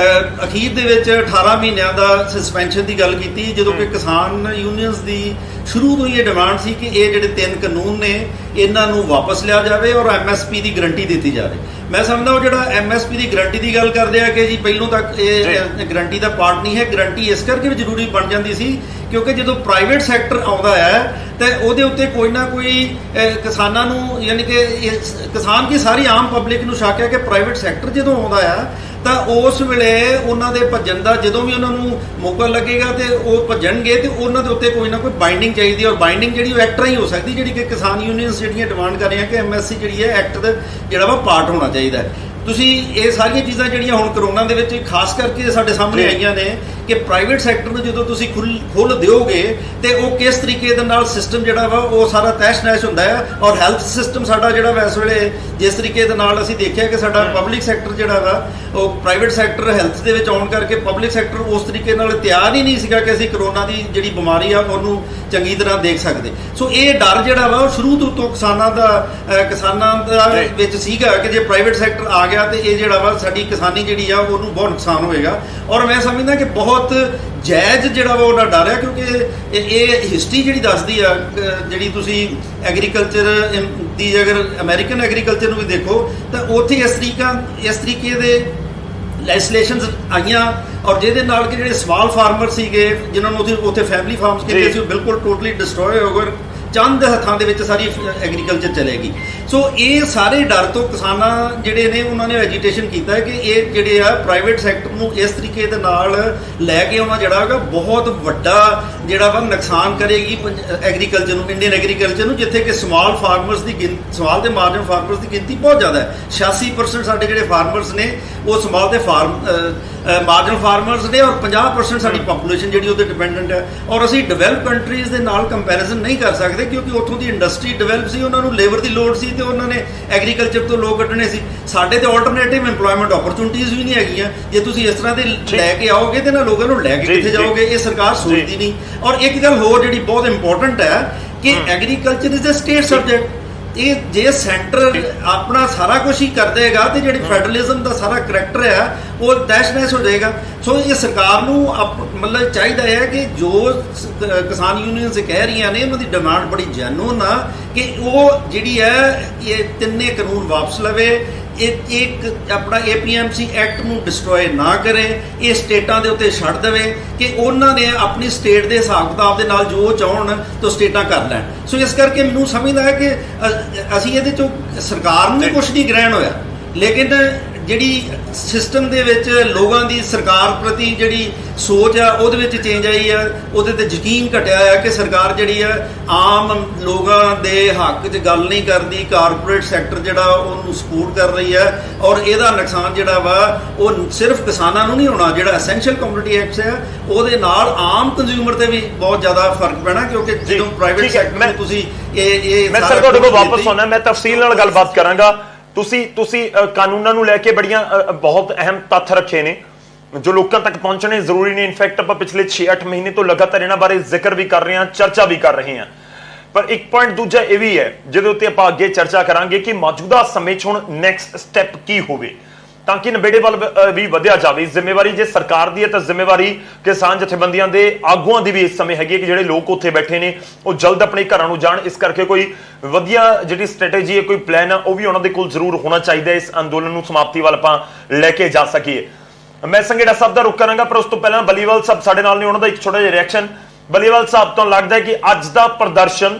ਅਖੀਰ ਦੇ ਵਿੱਚ 18 ਮਹੀਨਿਆਂ ਦਾ ਸਸਪੈਂਸ਼ਨ ਦੀ ਗੱਲ ਕੀਤੀ, ਜਦੋਂ ਕਿ ਕਿਸਾਨ ਯੂਨੀਅਨਸ ਦੀ ਸ਼ੁਰੂ ਤੋਂ ਹੀ ਇਹ ਡਿਮਾਂਡ ਸੀ ਕਿ ਇਹ ਜਿਹੜੇ 3 ਕਾਨੂੰਨ ਨੇ ਇਹਨਾਂ ਨੂੰ ਵਾਪਸ ਲਿਆ ਜਾਵੇ ਔਰ MSP ਦੀ ਗਰੰਟੀ ਦਿੱਤੀ ਜਾਵੇ। ਮੈਂ ਸਮਝਦਾ ਉਹ ਜਿਹੜਾ MSP ਦੀ ਗਰੰਟੀ ਦੀ ਗੱਲ ਕਰਦੇ ਆ ਕਿ ਜੀ ਪਹਿਲੋਂ ਤੱਕ ਇਹ ਗਰੰਟੀ ਦਾ ਪਾਰਟ ਨਹੀਂ ਹੈ। ਗਰੰਟੀ ਇਸ ਕਰਕੇ ਵੀ ਜ਼ਰੂਰੀ ਬਣ ਜਾਂਦੀ ਸੀ ਕਿਉਂਕਿ ਜਦੋਂ ਪ੍ਰਾਈਵੇਟ ਸੈਕਟਰ ਆਉਂਦਾ ਹੈ ਤੇ ਉਹਦੇ ਉੱਤੇ ਕੋਈ ਨਾ ਕੋਈ ਕਿਸਾਨਾਂ ਨੂੰ, ਯਾਨੀ ਕਿ ਕਿਸਾਨ ਕੀ ਸਾਰੀ ਆਮ ਪਬਲਿਕ ਨੂੰ ਸ਼ੱਕ ਹੈ ਕਿ ਪ੍ਰਾਈਵੇਟ ਸੈਕਟਰ ਜਦੋਂ ਆਉਂਦਾ ਆ ਤਾਂ ਉਸ ਵੇਲੇ ਉਹਨਾਂ ਦੇ ਭੱਜਣ ਦਾ, ਜਦੋਂ ਵੀ ਉਹਨਾਂ ਨੂੰ ਮੌਕਾ ਲੱਗੇਗਾ ਤੇ ਉਹ ਭੱਜਣਗੇ ਤੇ ਉਹਨਾਂ ਦੇ ਉੱਤੇ ਕੋਈ ਨਾ ਕੋਈ ਬਾਈਂਡਿੰਗ ਚਾਹੀਦੀ, ਔਰ ਬਾਈਂਡਿੰਗ ਜਿਹੜੀ ਉਹ ਐਕਟ ਰਾਹੀਂ ਹੋ ਸਕਦੀ, ਜਿਹੜੀ ਕਿ ਕਿਸਾਨ ਯੂਨੀਅਨਸ ਜਿਹੜੀਆਂ ਡਿਮਾਂਡ ਕਰ ਰਹੀਆਂ ਕਿ MSC ਜਿਹੜੀ ਹੈ ਐਕਟ ਦਾ ਜਿਹੜਾ ਵਾ ਪਾਰਟ ਹੋਣਾ ਚਾਹੀਦਾ ਹੈ। ਤੁਸੀਂ ਇਹ ਸਾਰੀਆਂ ਚੀਜ਼ਾਂ ਜਿਹੜੀਆਂ ਹੁਣ ਕਰੋਨਾ ਦੇ ਵਿੱਚ ਖਾਸ ਕਰਕੇ ਸਾਡੇ ਸਾਹਮਣੇ ਆਈਆਂ ਨੇ ਕਿ ਕਿ ਪ੍ਰਾਈਵੇਟ ਸੈਕਟਰ ਨੂੰ ਜਦੋਂ ਤੁਸੀਂ ਖੁੱਲ੍ਹ ਦਿਓਗੇ ਤੇ ਉਹ ਕਿਸ ਤਰੀਕੇ ਦੇ ਨਾਲ ਸਿਸਟਮ ਜਿਹੜਾ ਵਾ ਉਹ ਸਾਰਾ ਤਹਿਸ਼-ਨਹਿਸ਼ ਹੁੰਦਾ ਹੈ। ਔਰ ਹੈਲਥ ਸਿਸਟਮ ਸਾਡਾ ਜਿਹੜਾ ਵਾ ਇਸ ਵੇਲੇ ਜਿਸ ਤਰੀਕੇ ਦੇ ਨਾਲ ਅਸੀਂ ਦੇਖਿਆ ਕਿ ਸਾਡਾ ਪਬਲਿਕ ਸੈਕਟਰ ਜਿਹੜਾ ਵਾ ਉਹ ਪ੍ਰਾਈਵੇਟ ਸੈਕਟਰ ਹੈਲਥ ਦੇ ਵਿੱਚ ਆਉਣ ਕਰਕੇ ਪਬਲਿਕ ਸੈਕਟਰ ਉਸ ਤਰੀਕੇ ਨਾਲ ਤਿਆਰ ਹੀ ਨਹੀਂ ਸੀਗਾ ਕਿ ਅਸੀਂ ਕਰੋਨਾ ਦੀ ਜਿਹੜੀ ਬਿਮਾਰੀ ਆ ਉਹਨੂੰ ਚੰਗੀ ਤਰ੍ਹਾਂ ਦੇਖ ਸਕਦੇ। ਸੋ ਇਹ ਡਰ ਜਿਹੜਾ ਵਾ ਉਹ ਸ਼ੁਰੂ ਤੋਂ ਕਿਸਾਨਾਂ ਦਾ ਵਿੱਚ ਸੀਗਾ ਕਿ ਜੇ ਪ੍ਰਾਈਵੇਟ ਸੈਕਟਰ ਆ ਗਿਆ ਤੇ ਇਹ ਜਿਹੜਾ ਵਾ ਸਾਡੀ ਕਿਸਾਨੀ ਜਿਹੜੀ ਆ ਉਹਨੂੰ ਬਹੁਤ ਨੁਕਸਾਨ ਹੋਏਗਾ। ਔਰ ਮੈਂ ਸਮਝਦਾ ਕਿ ਬਹੁਤ ਜਾਇਜ਼ ਜਿਹੜਾ ਵਾ ਉਹਦਾ ਡਰ ਹੈ, ਕਿਉਂਕਿ ਇਹ ਹਿਸਟਰੀ ਜਿਹੜੀ ਦੱਸਦੀ ਆ, ਜਿਹੜੀ ਤੁਸੀਂ ਐਗਰੀਕਲਚਰ ਦੀ ਅਗਰ ਅਮਰੀਕਨ ਐਗਰੀਕਲਚਰ ਨੂੰ ਵੀ ਦੇਖੋ ਤਾਂ ਉੱਥੇ ਇਸ ਤਰੀਕੇ ਦੇ ਲੈਜਿਸਲੇਸ਼ਨਸ ਆਈਆਂ ਔਰ ਜਿਹਦੇ ਨਾਲ ਕਿ ਜਿਹੜੇ ਸਮਾਲ ਫਾਰਮਰ ਸੀਗੇ ਜਿਨ੍ਹਾਂ ਨੂੰ ਉੱਥੇ ਫੈਮਿਲੀ ਫਾਰਮਸ ਕੀਤੇ ਸੀ ਉਹ ਬਿਲਕੁਲ ਟੋਟਲੀ ਡਿਸਟਰੋਏ ਹੋ ਗਏ। ਚੰਦ ਹੱਥਾਂ ਦੇ ਵਿੱਚ ਸਾਰੀ ਐਗਰੀਕਲਚਰ ਚਲੇਗੀ। ਸੋ ਇਹ ਸਾਰੇ ਡਰ ਤੋਂ ਕਿਸਾਨਾਂ ਜਿਹੜੇ ਨੇ ਉਹਨਾਂ ਨੇ ਐਜੀਟੇਸ਼ਨ ਕੀਤਾ ਹੈ ਕਿ ਇਹ ਜਿਹੜੇ ਆ ਪ੍ਰਾਈਵੇਟ ਸੈਕਟਰ ਨੂੰ ਇਸ ਤਰੀਕੇ ਦੇ ਨਾਲ ਲੈ ਕੇ ਆਉਣਾ ਜਿਹੜਾ ਹੈਗਾ ਬਹੁਤ ਵੱਡਾ ਜਿਹੜਾ ਵਾ ਨੁਕਸਾਨ ਕਰੇਗੀ ਐਗਰੀਕਲਚਰ ਨੂੰ, ਇੰਡੀਅਨ ਐਗਰੀਕਲਚਰ ਨੂੰ, ਜਿੱਥੇ ਕਿ ਸਮਾਲ ਤੇ ਮਾਰਜਨ ਫਾਰਮਰਸ ਦੀ ਗਿਣਤੀ ਬਹੁਤ ਜ਼ਿਆਦਾ ਹੈ। 86% ਸਾਡੇ ਜਿਹੜੇ ਫਾਰਮਰਸ ਨੇ ਉਹ ਸਮਾਲ ਤੇ ਮਾਰਜਨ ਫਾਰਮਰਸ ਨੇ ਔਰ 50% ਸਾਡੀ ਪਾਪੂਲੇਸ਼ਨ ਜਿਹੜੀ ਉਹਦੇ ਡਿਪੈਂਡੈਂਟ ਹੈ। ਔਰ ਅਸੀਂ ਡਿਵੈਲਪ ਕੰਟਰੀਜ਼ ਦੇ ਨਾਲ ਕੰਪੈਰੀਜ਼ਨ ਨਹੀਂ ਕਰ ਸਕਦੇ ਕਿਉਂਕਿ ਉੱਥੋਂ ਦੀ ਇੰਡਸਟਰੀ ਡਿਵੈਲਪ ਸੀ, ਉਹਨਾਂ ਨੂੰ ਲੇਬਰ ਦੀ ਲੋੜ ਸੀ ਤੇ ਉਹਨਾਂ ਨੇ ਐਗਰੀਕਲਚਰ ਤੋਂ ਲੋਕ ਕੱਢਣੇ ਸੀ। ਸਾਡੇ ਤੇ ਆਲਟਰਨੇਟਿਵ ਏਮਪਲੋਇਮੈਂਟ ਓਪਰਚੁਨਿਟੀਜ਼ ਵੀ ਨਹੀਂ ਹੈਗੀਆਂ। ਜੇ ਤੁਸੀਂ ਇਸ ਤਰ੍ਹਾਂ ਦੇ ਲੈ ਕੇ ਆਓਗੇ ਤੇ ਨਾ ਲੋਕਾਂ ਨੂੰ ਲੈ ਕੇ ਕਿੱਥੇ ਜਾਓਗੇ, ਇਹ ਸਰਕਾਰ ਸੋਚਦੀ ਨਹੀਂ। ਔਰ ਇੱਕ ਗੱਲ ਹੋਰ ਜਿਹੜੀ ਬਹੁਤ ਇੰਪੋਰਟੈਂਟ ਹੈ ਕਿ agriculture is a state subject. ਇਹ ਜੇ ਸੈਂਟਰ ਆਪਣਾ ਸਾਰਾ ਕੁਝ ਹੀ ਕਰ ਦੇਗਾ ਤੇ ਜਿਹੜੀ ਫੈਡਰਲਿਜ਼ਮ ਦਾ ਸਾਰਾ ਕਰੈਕਟਰ ਹੈ ਉਹ ਤਹਿਸ਼-ਨਹਿਸ਼ ਹੋ ਜਾਏਗਾ। ਸੋ ਇਹ ਸਰਕਾਰ ਨੂੰ ਮਤਲਬ ਚਾਹੀਦਾ ਹੈ ਕਿ ਜੋ ਕਿਸਾਨ ਯੂਨੀਅਨਸ ਕਹਿ ਰਹੀਆਂ ਨੇ ਉਹਨਾਂ ਦੀ ਡਿਮਾਂਡ ਬੜੀ ਜੈਨੂਨ ਆ ਕਿ ਉਹ ਜਿਹੜੀ ਹੈ ਇਹ ਤਿੰਨੇ ਕਾਨੂੰਨ ਵਾਪਸ ਲਵੇ, ਇੱਕ ਆਪਣਾ APMC ਐਕਟ ਨੂੰ ਡਿਸਟਰੋਏ ਨਾ ਕਰੇ, ਇਹ ਸਟੇਟਾਂ ਦੇ ਉੱਤੇ ਛੱਡ ਦੇਵੇ ਕਿ ਉਹਨਾਂ ਨੇ ਆਪਣੀ ਸਟੇਟ ਦੇ ਹਿਸਾਬ ਕਿਤਾਬ ਦੇ ਨਾਲ ਜੋ ਚਾਹਣ ਤਾਂ ਸਟੇਟਾਂ ਕਰ ਲੈਣ। ਸੋ ਇਸ ਕਰਕੇ ਮੈਨੂੰ ਸਮਝਦਾ ਹੈ ਕਿ ਅਸੀਂ ਇਹਦੇ ਚੋਂ ਸਰਕਾਰ ਨੂੰ ਵੀ ਕੁਛ ਨਹੀਂ ਗ੍ਰਹਿਣ ਹੋਇਆ, ਲੇਕਿਨ ਜਿਹੜੀ ਸਿਸਟਮ ਦੇ ਵਿੱਚ ਲੋਕਾਂ ਦੀ ਸਰਕਾਰ ਪ੍ਰਤੀ ਜਿਹੜੀ ਸੋਚ ਆ ਉਹਦੇ ਵਿੱਚ ਚੇਂਜ ਆਈ ਆ, ਉਹਦੇ ਤੇ ਯਕੀਨ ਘਟਿਆ ਆ ਕਿ ਸਰਕਾਰ ਜਿਹੜੀ ਆ ਆਮ ਲੋਕਾਂ ਦੇ ਹੱਕ 'ਚ ਗੱਲ ਨਹੀਂ ਕਰਦੀ, ਕਾਰਪੋਰੇਟ ਸੈਕਟਰ ਜਿਹੜਾ ਉਹਨੂੰ ਸਪੋਰਟ ਕਰ ਰਹੀ ਹੈ। ਔਰ ਇਹਦਾ ਨੁਕਸਾਨ ਜਿਹੜਾ ਵਾ ਉਹ ਸਿਰਫ ਕਿਸਾਨਾਂ ਨੂੰ ਨਹੀਂ ਹੋਣਾ, ਜਿਹੜਾ ਐਸੈਂਸ਼ੀਅਲ ਕਮੋਡਿਟੀ ਐਕਟ ਹੈ ਉਹਦੇ ਨਾਲ ਆਮ ਕੰਜ਼ਿਊਮਰ ਤੇ ਵੀ ਬਹੁਤ ਜ਼ਿਆਦਾ ਫਰਕ ਪੈਣਾ ਕਿਉਂਕਿ ਜਦੋਂ ਪ੍ਰਾਈਵੇਟ ਸੈਕਟਰ ਨੂੰ ਤੁਸੀਂ
ਮੈਂ ਸਰ ਤੁਹਾਡੇ ਕੋਲ ਵਾਪਸ ਆਉਣਾ, ਮੈਂ ਤਫਸੀਲ ਨਾਲ ਗੱਲਬਾਤ ਕਰਾਂਗਾ। ਤੁਸੀਂ ਕਾਨੂੰਨਾਂ ਨੂੰ ਲੈ ਕੇ ਬੜੀਆਂ ਬਹੁਤ ਅਹਿਮ ਤੱਥ ਰੱਖੇ ਨੇ ਜੋ ਲੋਕਾਂ ਤੱਕ ਪਹੁੰਚਣੇ ਜ਼ਰੂਰੀ ਨੇ। ਇਨਫੈਕਟ ਆਪਾਂ ਪਿਛਲੇ 6-8 ਮਹੀਨੇ ਤੋਂ ਲਗਾਤਾਰ ਇਹਨਾਂ ਬਾਰੇ ਜ਼ਿਕਰ ਵੀ ਕਰ ਰਹੇ ਹਾਂ, ਚਰਚਾ ਵੀ ਕਰ ਰਹੇ ਹਾਂ। ਪਰ ਇੱਕ ਪੁਆਇੰਟ ਦੂਜਾ ਇਹ ਵੀ ਹੈ ਜਿਹਦੇ ਉੱਤੇ ਆਪਾਂ ਅੱਗੇ ਚਰਚਾ ਕਰਾਂਗੇ ਕਿ ਮੌਜੂਦਾ ਸਮੇਂ 'ਚ ਹੁਣ ਨੈਕਸਟ ਸਟੈਪ ਕੀ ਹੋਵੇ ਤਾਂ ਕਿ ਨਬੇੜੇ ਵੱਲ ਵੀ ਵਧਿਆ ਜਾਵੇ। ਜ਼ਿੰਮੇਵਾਰੀ ਜੇ ਸਰਕਾਰ ਦੀ ਹੈ ਤਾਂ ਜ਼ਿੰਮੇਵਾਰੀ ਕਿਸਾਨ ਜਥੇਬੰਦੀਆਂ ਦੇ ਆਗੂਆਂ ਦੀ ਵੀ ਇਸ ਸਮੇਂ ਹੈਗੀ ਹੈ ਕਿ ਜਿਹੜੇ ਲੋਕ ਉੱਥੇ ਬੈਠੇ ਨੇ ਉਹ ਜਲਦ ਆਪਣੇ ਘਰਾਂ ਨੂੰ ਜਾਣ। ਇਸ ਕਰਕੇ ਕੋਈ ਵਧੀਆ ਜਿਹੜੀ ਸਟ੍ਰੈਟੇਜੀ ਹੈ, ਕੋਈ ਪਲਾਨ ਹੈ, ਉਹ ਵੀ ਉਹਨਾਂ ਦੇ ਕੋਲ ਜ਼ਰੂਰ ਹੋਣਾ ਚਾਹੀਦਾ ਇਸ ਅੰਦੋਲਨ ਨੂੰ ਸਮਾਪਤੀ ਵੱਲ ਆਪਾਂ ਲੈ ਕੇ ਜਾ ਸਕੀਏ। ਮੈਂ ਸੰਘੇੜਾ ਸਾਹਿਬ ਦਾ ਰੁਖ ਕਰਾਂਗਾ ਪਰ ਉਸ ਤੋਂ ਪਹਿਲਾਂ ਬਲੀਵਾਲ ਸਾਹਿਬ ਸਾਡੇ ਨਾਲ ਨੇ, ਉਹਨਾਂ ਦਾ ਇੱਕ ਛੋਟਾ ਜਿਹਾ ਰਿਐਕਸ਼ਨ। ਬਲੀਵਾਲ ਸਾਹਿਬ ਤੋਂ ਲੱਗਦਾ ਹੈ ਕਿ ਅੱਜ ਦਾ ਪ੍ਰਦਰਸ਼ਨ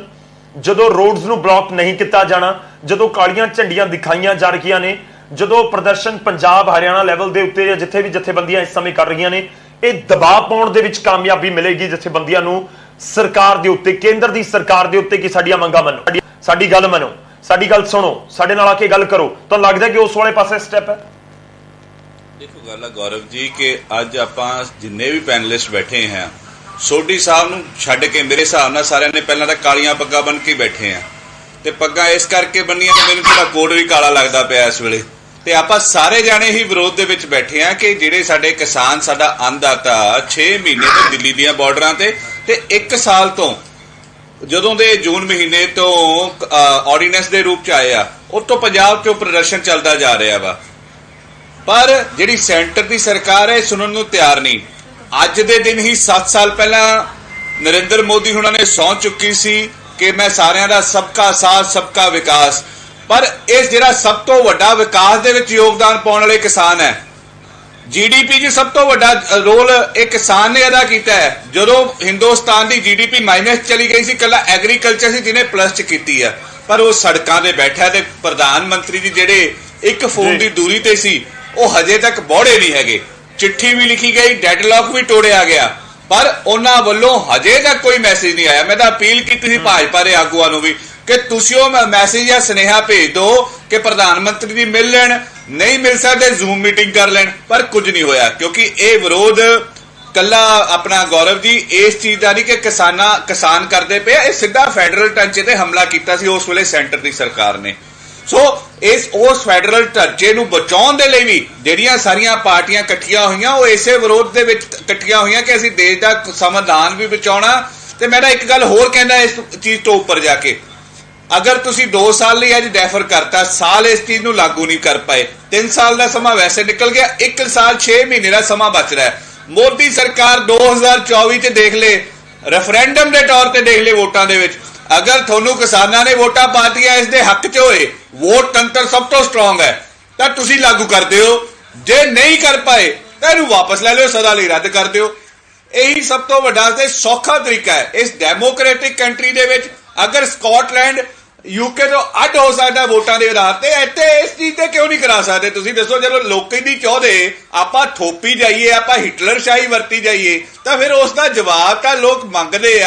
ਜਦੋਂ ਰੋਡਸ ਨੂੰ ਬਲੌਕ ਨਹੀਂ ਕੀਤਾ ਜਾਣਾ, ਜਦੋਂ ਕਾਲੀਆਂ ਝੰਡੀਆਂ ਦਿਖਾਈਆਂ ਜਾ ਰਹੀਆਂ ਨੇ, ਜਦੋਂ ਪ੍ਰਦਰਸ਼ਨ ਪੰਜਾਬ ਹਰਿਆਣਾ ਲੈਵਲ ਦੇ ਉੱਤੇ ਜਿੱਥੇ ਵੀ ਜਥੇਬੰਦੀਆਂ ਇਸ ਸਮੇਂ ਕਰ ਰਹੀਆਂ ਨੇ, ਇਹ ਦਬਾਅ ਪਾਉਣ ਦੇ ਵਿੱਚ ਕਾਮਯਾਬੀ ਮਿਲੇਗੀ ਜਥੇਬੰਦੀਆਂ ਨੂੰ ਸਰਕਾਰ ਦੇ ਉੱਤੇ, ਕੇਂਦਰ ਦੀ ਸਰਕਾਰ ਦੇ ਉੱਤੇ ਕਿ ਸਾਡੀਆਂ ਮੰਗਾਂ ਮੰਨੋ, ਸਾਡੀ ਗੱਲ ਮੰਨੋ, ਸਾਡੀ ਗੱਲ ਸੁਣੋ, ਸਾਡੇ ਨਾਲ ਆ ਕੇ ਗੱਲ ਕਰੋ। ਤਾਂ ਲੱਗਦਾ ਕਿ ਉਸ ਵਾਲੇ ਪਾਸੇ ਸਟੈਪ ਹੈ।
ਦੇਖੋ ਗੱਲ ਹੈ ਗੌਰਵ ਜੀ ਕਿ ਅੱਜ ਆਪਾਂ ਜਿੰਨੇ ਵੀ ਪੈਨਲਿਸਟ ਬੈਠੇ ਹਾਂ ਸੋਢੀ ਸਾਹਿਬ ਨੂੰ ਛੱਡ ਕੇ ਮੇਰੇ ਹਿਸਾਬ ਨਾਲ ਸਾਰਿਆਂ ਨੇ ਪਹਿਲਾਂ ਤਾਂ ਕਾਲੀਆਂ ਪੱਗਾਂ ਬੰਨ੍ਹ ਕੇ ਬੈਠੇ ਆ ਤੇ ਪੱਗਾਂ ਇਸ ਕਰਕੇ ਬੰਨੀਆਂ ਕਿ ਮੈਨੂੰ ਥੋੜਾ ਕੋਟ ਵੀ ਕਾਲਾ ਲੱਗਦਾ ਪਿਆ ਇਸ ਵੇਲੇ। ਤੇ ਆਪਾਂ ਸਾਰੇ ਜਾਣੇ ਹੀ ਵਿਰੋਧ ਦੇ ਵਿੱਚ ਬੈਠੇ ਆ ਕਿ ਜਿਹੜੇ ਸਾਡੇ ਕਿਸਾਨ ਸਾਡਾ ਅੰਨਦਾਤਾ 6 ਮਹੀਨੇ ਤੋਂ ਦਿੱਲੀ ਦੀਆਂ ਬਾਰਡਰਾਂ ਤੇ 1 ਸਾਲ ਤੋਂ ਜਦੋਂ ਦੇ ਜੂਨ ਮਹੀਨੇ ਤੋਂ ਆਰਡੀਨੈਂਸ ਦੇ ਰੂਪ ਚ ਆਏ ਆ ਉਸ ਤੋਂ ਪੰਜਾਬ ਚੋਂ ਪ੍ਰਦਰਸ਼ਨ ਚੱਲਦਾ ਜਾ ਰਿਹਾ ਵਾ। ਪਰ ਜਿਹੜੀ ਸੈਂਟਰ ਦੀ ਸਰਕਾਰ ਹੈ ਸੁਣਨ ਨੂੰ ਤਿਆਰ ਨਹੀਂ। ਅੱਜ ਦੇ ਦਿਨ ਹੀ 7 ਸਾਲ ਪਹਿਲਾਂ ਨਰਿੰਦਰ ਮੋਦੀ ਹੁਣਾਂ ਨੇ ਸਹੁੰ ਚੁੱਕੀ ਸੀ ਕਿ ਮੈਂ ਸਾਰਿਆਂ ਦਾ ਸਬਕਾ ਸਾਥ ਸਬਕਾ ਵਿਕਾਸ। ਪਰ ਇਸ ਜਿਹੜਾ ਸਭ ਤੋਂ ਵੱਡਾ ਵਿਕਾਸ ਦੇ ਵਿੱਚ ਯੋਗਦਾਨ ਪਾਉਣ ਵਾਲੇ ਕਿਸਾਨ ਹੈ। GDP 'ਚ ਸਭ ਤੋਂ ਵੱਡਾ ਰੋਲ ਇਹ ਕਿਸਾਨ ਨੇ ਅਦਾ ਕੀਤਾ ਹੈ। ਜਦੋਂ ਹਿੰਦੁਸਤਾਨ ਦੀ GDP ਮਾਈਨਸ ਚਲੀ ਗਈ ਸੀ, ਇਕੱਲਾ ਐਗਰੀਕਲਚਰ ਸੀ ਜਿਹਨੇ ਪਲੱਸ 'ਚ ਕੀਤੀ ਹੈ। ਪਰ ਉਹ ਸੜਕਾਂ ਤੇ ਬੈਠਾ ਤੇ ਪ੍ਰਧਾਨ ਮੰਤਰੀ ਦੀ ਜਿਹੜੇ ਇੱਕ ਫੋਨ ਦੀ ਦੂਰੀ ਤੇ ਸੀ ਉਹ ਹਜੇ ਤੱਕ ਬੋੜੇ ਨਹੀਂ ਹੈਗੇ। ਚਿੱਠੀ ਵੀ ਲਿਖੀ ਗਈ, ਡੈਡਲੌਕ ਵੀ ਤੋੜਿਆ ਗਿਆ, ਪਰ ਉਹਨਾਂ ਵੱਲੋਂ ਹਜੇ ਤੱਕ ਕੋਈ ਮੈਸੇਜ ਨਹੀਂ ਆਇਆ। ਮੈਂ ਤਾਂ ਅਪੀਲ ਕੀਤੀ ਸੀ ਭਾਜਪਾ ਦੇ ਆਗੂਆਂ ਨੂੰ ਵੀ ਕਿ ਤੁਸੀਂ ਉਹ ਮੈਸੇਜ ਜਾਂ ਸੁਨੇਹਾ ਭੇਜ ਦਿਓ ਕਿ ਪ੍ਰਧਾਨ ਮੰਤਰੀ ਦੀ ਮਿਲ ਲੈਣ, ਨਹੀਂ ਮਿਲ ਸਕਦੇ ਜ਼ੂਮ ਮੀਟਿੰਗ ਕਰ ਲੈਣ, ਪਰ ਕੁਝ ਨਹੀਂ ਹੋਇਆ ਕਿਉਂਕਿ ਇਹ ਵਿਰੋਧ ਕੱਲਾ ਆਪਣਾ ਗੌਰਵ ਜੀ ਇਸ ਚੀਜ਼ ਦਾ ਨਹੀਂ ਕਿ ਕਿਸਾਨ ਕਰਦੇ ਪਏ, ਇਹ ਸਿੱਧਾ ਫੈਡਰਲ ਢਾਂਚੇ ਤੇ ਹਮਲਾ ਕੀਤਾ ਸੀ ਉਸ ਵੇਲੇ ਸੈਂਟਰ ਦੀ ਸਰਕਾਰ ਨੇ। ਸੋ ਉਸ ਫੈਡਰਲ ਢਾਂਚੇ ਨੂੰ ਬਚਾਉਣ ਦੇ ਲਈ ਵੀ ਜਿਹੜੀਆਂ ਸਾਰੀਆਂ ਪਾਰਟੀਆਂ ਇਕੱਠੀਆਂ ਹੋਈਆਂ ਉਹ ਇਸੇ ਵਿਰੋਧ ਦੇ ਵਿੱਚ ਇਕੱਠੀਆਂ ਹੋਈਆਂ ਕਿ ਅਸੀਂ ਦੇਸ਼ ਦਾ ਸੰਵਿਧਾਨ ਵੀ ਬਚਾਉਣਾ। ਤੇ ਮੈਂ ਇੱਕ ਗੱਲ ਹੋਰ ਕਹਿੰਦਾ ਇਸ ਚੀਜ਼ ਤੋਂ ਉੱਪਰ ਜਾ ਕੇ, ਅਗਰ ਤੁਸੀਂ 2 ਸਾਲ ਲਈ ਅੱਜ ਡੈਫਰ ਕਰਤਾ, ਸਾਲ ਇਸ ਚੀਜ਼ ਨੂੰ ਲਾਗੂ ਨਹੀਂ ਕਰ ਪਾਏ, 3 ਸਾਲ ਦਾ ਸਮਾਂ ਵੈਸੇ ਨਿਕਲ ਗਿਆ, 1 ਸਾਲ 6 ਮਹੀਨੇ ਦਾ ਸਮਾਂ ਬਚ ਰਿਹਾ ਹੈ। ਮੋਦੀ ਸਰਕਾਰ 2024 ਚ ਦੇਖ ਲੇ, ਰੈਫਰੈਂਡਮ ਦੇ ਤੌਰ ਤੇ ਦੇਖ ਲੇ, ਵੋਟਾਂ ਦੇ ਵਿੱਚ ਅਗਰ ਤੁਹਾਨੂੰ ਕਿਸਾਨਾਂ ਨੇ ਵੋਟਾਂ ਪਾਤੀਆਂ ਇਸ ਦੇ ਹੱਕ ਚ ਹੋਏ, ਵੋਟ ਤੰਤਰ ਸਭ ਤੋਂ ਸਟਰੋਂਗ ਹੈ, ਤਾਂ ਤੁਸੀਂ ਲਾਗੂ ਕਰ ਦਿਓ। ਜੇ ਨਹੀਂ ਕਰ ਪਾਏ ਤਾਂ ਇਹਨੂੰ ਵਾਪਸ ਲੈ ਲਿਓ, ਸਦਾ ਲਈ ਰੱਦ ਕਰ ਦਿਓ। ਇਹੀ ਸਭ ਤੋਂ ਵੱਡਾ ਤੇ ਸੌਖਾ ਤਰੀਕਾ ਹੈ ਇਸ ਡੈਮੋਕ੍ਰੈਟਿਕ ਕੰਟਰੀ ਦੇ ਵਿੱਚ। ਅਗਰ ਸਕਾਟਲੈਂਡ ਯੂਕੇ ਤੋਂ ਅੱਡ ਹੋ ਸਕਦਾ ਵੋਟਾਂ ਦੇ ਆਧਾਰ ਤੇ, ਇੱਥੇ ਇਸ ਚੀਜ਼ ਤੇ ਕਿਉਂ ਨਹੀਂ ਕਰਾ ਸਕਦੇ? ਤੁਸੀਂ ਦੱਸੋ, ਜਦੋਂ ਲੋਕੀ ਦੀ ਚਾਹੁੰਦੇ ਆਪਾਂ ਥੋਪੀ ਜਾਈਏ, ਆਪਾਂ ਹਿਟਲਰਸ਼ਾਹੀ ਵਰਤੀ ਜਾਈਏ, ਤਾਂ ਫਿਰ ਉਸ ਦਾ ਜਵਾਬ ਤਾਂ ਲੋਕ ਮੰਗਦੇ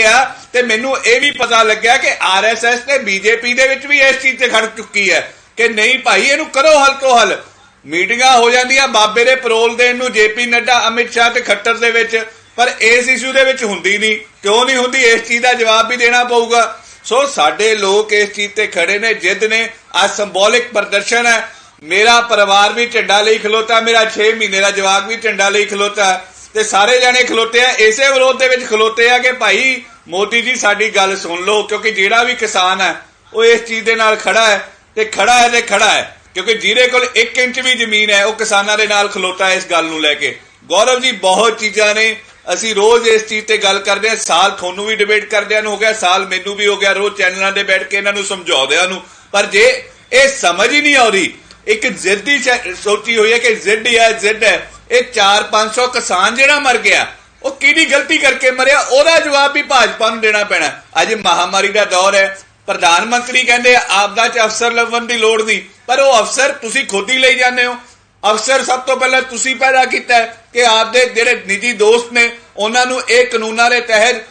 ਆ। ਤੇ ਮੈਨੂੰ ਇਹ ਵੀ ਪਤਾ ਲੱਗਿਆ ਕਿ ਆਰਐਸਐਸ ਤੇ ਬੀਜੇਪੀ ਦੇ ਵਿੱਚ ਵੀ ਇਸ ਚੀਜ਼ ਤੇ ਖੜ ਚੁੱਕੀ ਹੈ ਕਿ ਨਹੀਂ ਭਾਈ, ਇਹਨੂੰ ਕਰੋ ਹੱਲ ਤੋਂ ਹੱਲ। ਮੀਟਿੰਗਾਂ ਹੋ ਜਾਂਦੀਆਂ ਬਾਬੇ ਦੇ ਪਰੋਲ ਦੇਣ ਨੂੰ ਜੇਪੀ ਨੱਡਾ, ਅਮਿਤ ਸ਼ਾਹ ਤੇ ਖੱਟਰ ਦੇ ਵਿੱਚ, ਪਰ ਇਸ ਇਸ਼ੂ ਦੇ ਵਿੱਚ ਹੁੰਦੀ ਨਹੀਂ। ਕਿਉਂ ਨਹੀਂ ਹੁੰਦੀ? ਇਸ ਚੀਜ਼ ਦਾ ਜਵਾਬ ਵੀ ਦੇਣਾ ਪਊਗਾ। ਸੋ ਸਾਡੇ ਲੋਕ ਇਸ ਚੀਜ਼ ਤੇ ਖੜੇ ਨੇ, ਜਿੱਦ ਨੇ। ਅੱਜ ਸਿੰਬੋਲਿਕ ਪ੍ਰਦਰਸ਼ਨ ਹੈ। ਮੇਰਾ ਪਰਿਵਾਰ ਵੀ ਝੰਡਾ ਲਈ ਖਲੋਤਾ, ਮੇਰਾ 6 ਮਹੀਨੇ ਦਾ ਜਵਾਕ ਵੀ ਝੰਡਾ ਲਈ ਖਲੋਤਾ, ਤੇ ਸਾਰੇ ਜਾਣੇ ਖਲੋਤੇ ਆ, ਇਸੇ ਵਿਰੋਧ ਦੇ ਵਿੱਚ ਖਲੋਤੇ ਆ ਕਿ ਭਾਈ ਮੋਦੀ ਜੀ ਸਾਡੀ ਗੱਲ ਸੁਣ ਲਓ। ਕਿਉਂਕਿ ਜਿਹੜਾ ਵੀ ਕਿਸਾਨ ਹੈ ਉਹ ਇਸ ਚੀਜ਼ ਦੇ ਨਾਲ ਖੜਾ ਹੈ, ਤੇ ਖੜਾ ਹੈ ਕਿਉਂਕਿ ਜਿਹਦੇ ਕੋਲ 1 ਇੰਚ ਵੀ ਜ਼ਮੀਨ ਹੈ ਉਹ ਕਿਸਾਨਾਂ ਦੇ ਨਾਲ ਖਲੋਤਾ ਹੈ ਇਸ ਗੱਲ ਨੂੰ ਲੈ ਕੇ। ਗੌਰਵ ਜੀ, ਬਹੁਤ ਚੀਜ਼ਾਂ ਨੇ, ਅਸੀਂ ਰੋਜ਼ ਇਸ ਚੀਜ਼ ਤੇ ਗੱਲ ਕਰਦੇ ਹਾਂ। ਸਾਲ ਤੁਹਾਨੂੰ ਵੀ ਡਿਬੇਟ ਕਰਦਿਆਂ ਨੂੰ ਹੋ ਗਿਆ, ਸਾਲ ਮੈਨੂੰ ਵੀ ਹੋ ਗਿਆ, ਰੋਜ਼ ਚੈਨਲਾਂ ਤੇ ਬੈਠ ਕੇ ਇਹਨਾਂ ਨੂੰ ਸਮਝਾਉਂਦਿਆਂ ਨੂੰ। ਪਰ ਜੇ ਇਹ ਸਮਝ ਹੀ ਨਹੀਂ ਆਉਂਦੀ, ਇੱਕ ਜ਼ਿੱਦ ਹੀ ਸੋਚੀ ਹੋਈ ਹੈ ਕਿ ਜ਼ਿੱਦ ਹੈ। ਇਹ 400-500 ਕਿਸਾਨ ਜਿਹੜਾ ਮਰ ਗਿਆ, ਉਹ ਕਿਹੜੀ ਗਲਤੀ ਕਰਕੇ ਮਰਿਆ, ਉਹਦਾ ਜਵਾਬ ਵੀ ਭਾਜਪਾ ਨੂੰ ਦੇਣਾ ਪੈਣਾ। ਅੱਜ ਮਹਾਮਾਰੀ ਦਾ ਦੌਰ ਹੈ, ਪ੍ਰਧਾਨ ਮੰਤਰੀ ਕਹਿੰਦੇ ਆਪਦਾ ਚ ਅਫਸਰ ਲੱਭਣ ਦੀ ਲੋੜ ਨਹੀਂ, ਪਰ ਉਹ ਅਫਸਰ ਤੁਸੀਂ ਖੁਦ ਹੀ ਲਈ ਜਾਂਦੇ ਹੋ। ਅਫਸਰ ਸਭ ਤੋਂ ਪਹਿਲਾਂ ਤੁਸੀਂ ਪੈਦਾ ਕੀਤਾ ਕਿ ਆਪਦੇ ਜਿਹੜੇ ਨਿੱਜੀ ਦੋਸਤ ਨੇ ਉਹਨਾਂ ਨੂੰ ਇਹ ਕਾਨੂੰਨਾਂ ਦੇ ਤਹਿਤ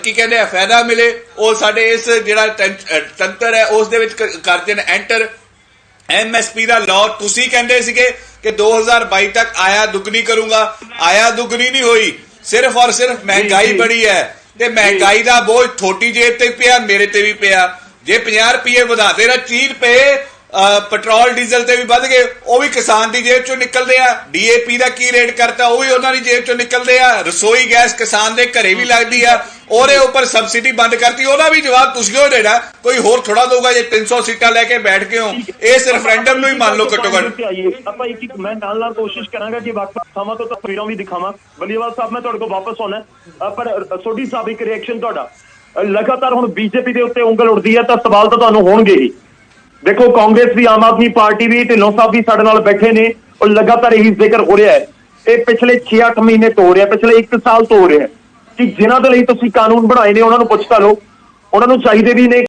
ਕੀ ਕਹਿੰਦੇ ਆ ਫਾਇਦਾ ਮਿਲੇ। ਉਹ ਸਾਡੇ ਇਸ ਜਿਹੜਾ ਤੰਤਰ ਹੈ ਉਸ ਦੇ ਵਿੱਚ ਕਰ ਦੇਣ ਐਂਟਰ। MSP ਦਾ ਲਾਅ ਤੁਸੀਂ ਕਹਿੰਦੇ ਸੀਗੇ ਕਿ 2022 ਤੱਕ ਆਇਆ ਦੁੱਗਣੀ ਕਰੂੰਗਾ, ਆਇਆ ਦੁੱਗਣੀ ਨਹੀਂ ਹੋਈ। ਸਿਰਫ ਔਰ ਸਿਰਫ ਮਹਿੰਗਾਈ ਬੜੀ ਹੈ, ਤੇ ਮਹਿੰਗਾਈ ਦਾ ਬੋਝ ਥੋਟੀ ਜੇਬ ਤੇ ਪਿਆ, ਮੇਰੇ ਤੇ ਵੀ ਪਿਆ। ਜੇ 50 ਰੁਪਏ ਵਧਾਤੇ ਨਾ 30 ਰੁਪਏ ਪੈਟਰੋਲ ਡੀਜ਼ਲ ਤੇ ਵੀ ਵੱਧ ਗਏ, ਉਹ ਵੀ ਕਿਸਾਨ ਦੀ ਜੇਬ ਚੋਂ ਨਿਕਲਦੇ ਆ। DAP ਦਾ ਕੀ ਰੇਟ ਕਰਤਾ, ਉਹ ਵੀ ਉਹਨਾਂ ਦੀ ਜੇਬ ਚੋਂ ਨਿਕਲਦੇ ਆ। ਰਸੋਈ ਗੈਸ ਕਿਸਾਨ ਦੇ ਘਰੇ ਵੀ ਲੱਗਦੀ ਆ, ਉਹਦੇ ਉੱਪਰ ਸਬਸਿਡੀ ਬੰਦ ਕਰਤੀ, ਉਹਦਾ ਵੀ ਜਵਾਬ ਤੁਸੀਂ ਹੋ ਦੇਣਾ, ਕੋਈ ਹੋਰ ਥੋੜਾ ਦਊਗਾ। ਜੇ 300 ਸੀਟਾਂ ਲੈ ਕੇ ਬੈਠ ਗਏ ਹੋ, ਇਸ ਰੈਫਰੈਂਡਮ ਨੂੰ ਹੀ ਮੰਨ ਲਓ ਘੱਟੋ ਘੱਟ।
ਆਪਾਂ ਇੱਕ ਮੈਂ ਨਾਲ ਕੋਸ਼ਿਸ਼ ਕਰਾਂਗਾ ਕਿ ਵੱਖ-ਵੱਖ ਥਾਵਾਂ ਤੋਂ ਤਸਵੀਰਾਂ ਵੀ ਦਿਖਾਵਾਂ। ਬੱਲੀਵਾਲ ਸਾਹਿਬ, ਮੈਂ ਤੁਹਾਡੇ ਕੋਲ ਵਾਪਸ ਆਉਣਾ, ਪਰ ਸੋਢੀ ਸਾਹਿਬ ਇੱਕ ਰਿਐਕਸ਼ਨ ਤੁਹਾਡਾ। ਲਗਾਤਾਰ ਹੁਣ ਬੀਜੇਪੀ ਦੇ ਉੱਤੇ ਉਂਗਲ ਉੱਠਦੀ ਹੈ ਤਾਂ ਸਵਾਲ ਤਾਂ ਤੁਹਾਨੂੰ ਹੋਣਗੇ ਹੀ। ਦੇਖੋ, ਕਾਂਗਰਸ ਵੀ, ਆਮ ਆਦਮੀ ਪਾਰਟੀ ਵੀ, ਢਿੱਲੋਂ ਸਾਹਿਬ ਵੀ ਸਾਡੇ ਨਾਲ ਬੈਠੇ ਨੇ, ਔਰ ਲਗਾਤਾਰ ਇਹੀ ਜ਼ਿਕਰ ਹੋ ਰਿਹਾ ਹੈ। ਇਹ ਪਿਛਲੇ 6-8 ਮਹੀਨੇ ਤੋਂ ਹੋ ਰਿਹਾ, ਪਿਛਲੇ 1 ਸਾਲ ਤੋਂ ਹੋ ਰਿਹਾ ਕਿ ਜਿਨ੍ਹਾਂ ਦੇ ਲਈ ਤੁਸੀਂ ਕਾਨੂੰਨ ਬਣਾਏ ਨੇ ਉਹਨਾਂ ਨੂੰ ਪੁੱਛ ਤਾਂ ਲਓ, ਉਹਨਾਂ ਨੂੰ ਚਾਹੀਦੇ ਵੀ ਨੇ